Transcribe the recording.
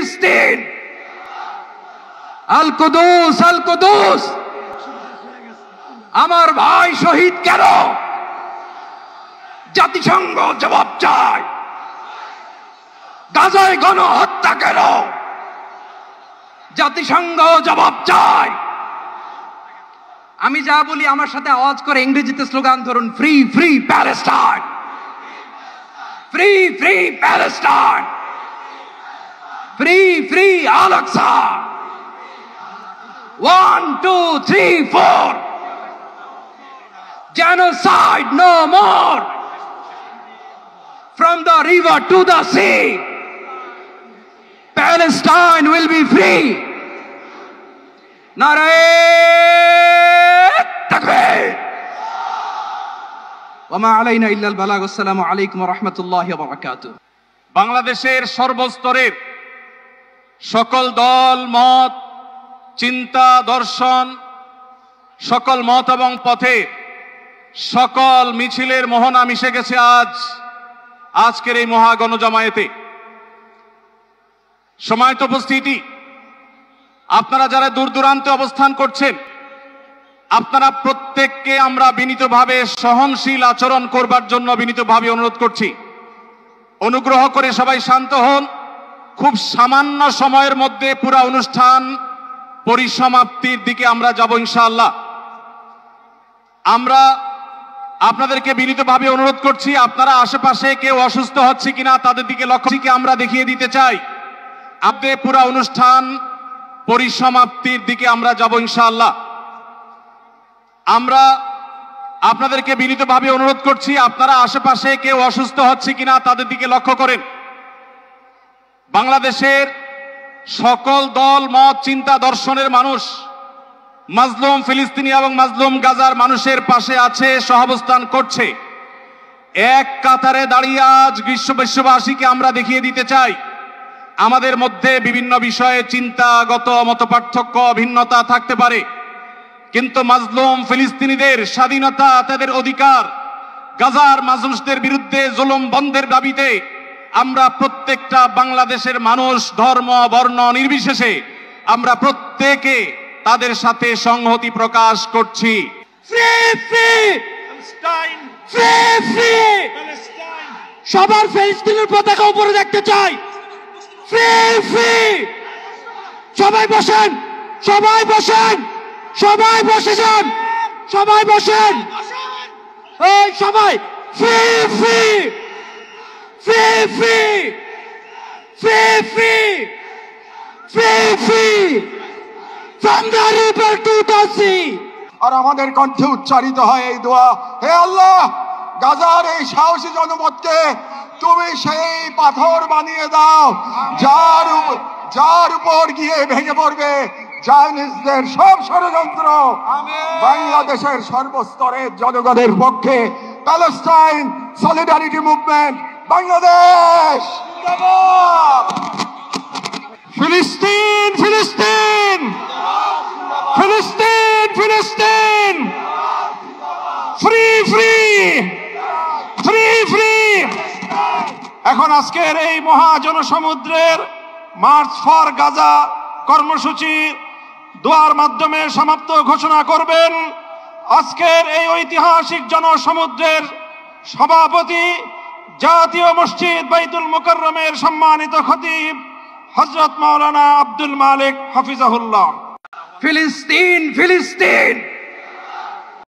ফিলিস্তিন, আল কুদুস, আল কুদুস। আমার ভাই শহীদ কেন? জাতিসংঘ জবাব চায়। গাজায় গণহত্যা কেন? জাতিসংঘ জবাব চায়। আমি যা বলি আমার সাথে আওয়াজ করে ইংরেজিতে স্লোগান ধরুন, free free Palestine, free free Palestine, free free Al Aqsa. 1 2 3 4, genocide no more, from the river to the sea, Palestine will be free. Nare takbir, wa ma alayna illa al balagh. Assalamu alaykum wa rahmatullahi wa barakatuh. বাংলাদেশের সর্বস্তরের সকল দল মত, চিন্তা, দর্শন, সকল মত এবং পথে সকল মিছিলের মোহনা মিশে গেছে আজকের এই মহাগণজমায়েতে। সময়ত উপস্থিতি, আপনারা যারা দূর দূরান্তে অবস্থান করছেন, আপনারা প্রত্যেককে আমরা বিনীতভাবে সহনশীল আচরণ করবার জন্য বিনীতভাবে অনুরোধ করছি। অনুগ্রহ করে সবাই শান্ত হন। খুব সামান্য সময়ের মধ্যে পুরো অনুষ্ঠান পরিসমাপ্তির দিকে আমরা যাব ইনশাআল্লাহ। আমরা আপনাদেরকে বিনীতভাবে অনুরোধ করছি, আপনারা আশেপাশে কেউ অসুস্থ হচ্ছে কিনা তাদের দিকে লক্ষ্য রেখে আমরা দেখিয়ে দিতে চাই। আপনাদের পুরো অনুষ্ঠান পরিসমাপ্তির দিকে আমরা যাব ইনশাআল্লাহ। আমরা আপনাদেরকে বিনীতভাবে অনুরোধ করছি, আপনারা আশেপাশে কেউ অসুস্থ হচ্ছে কিনা তাদের দিকে লক্ষ্য করেন। বাংলাদেশের সকল দল মত, চিন্তা, দর্শনের মানুষ মাজলুম ফিলিস্তিনি এবং মাজলুম গাজার মানুষের পাশে আছে, সহাবস্থান করছে। এক কাতারে দাঁড়িয়ে আজ বিশ্ববাসীকে আমরা দেখিয়ে দিতে চাই, আমাদের মধ্যে বিভিন্ন বিষয়ে চিন্তাগত মতপার্থক্য, ভিন্নতা থাকতে পারে, কিন্তু মাজলুম ফিলিস্তিনিদের স্বাধীনতা, তাদের অধিকার, গাজার মানুষদের বিরুদ্ধে জুলুম বন্ধের দাবিতে আমরা প্রত্যেকটা বাংলাদেশের মানুষ ধর্ম বর্ণ নির্বিশেষে আমরা প্রত্যেকে তাদের সাথে সংহতি প্রকাশ করছি। সবার ফিলিস্তিনের পতাকা উপরে দেখতে চাই। Free free. সবাই বসেন, সবাই বসেন, সবাই বসে যান, সবাই বসেন, এই সবাই free free, free free, free free, free free, from the river to the sea. আর আমাদের কণ্ঠে উচ্চারিত হয় এই দোয়া, হে আল্লাহ, গাজার এই সাহসী জনপদকে তুমি সেই পাথর বানিয়ে দাও যার উপর গিয়ে ভেঙে পড়বে চাইনিজদের সব ষড়যন্ত্র। বাংলাদেশের সর্বস্তরের জনগণের পক্ষে প্যালেস্টাইন সলিডারিটি মুভমেন্ট বাংলাদেশ। ফিলিস্তিন ফিলিস্তিন, ফিলিস্তিন ফিলিস্তিন, ফ্রি ফ্রি, ফ্রি ফ্রি। এখন আজকের এই মহাজনসমুদ্রের মার্চ ফর গাজা কর্মসূচি দোয়ার মাধ্যমে সমাপ্ত ঘোষণা করবেন আজকের এই ঐতিহাসিক জনসমুদ্রের সভাপতি, জাতীয় মসজিদ বাইতুল মুকাররমের সম্মানিত খতিব হযরত মাওলানা আব্দুল মালিক হাফিজাহুল্লাহ। ফিলিস্তিন ফিলিস্তিন।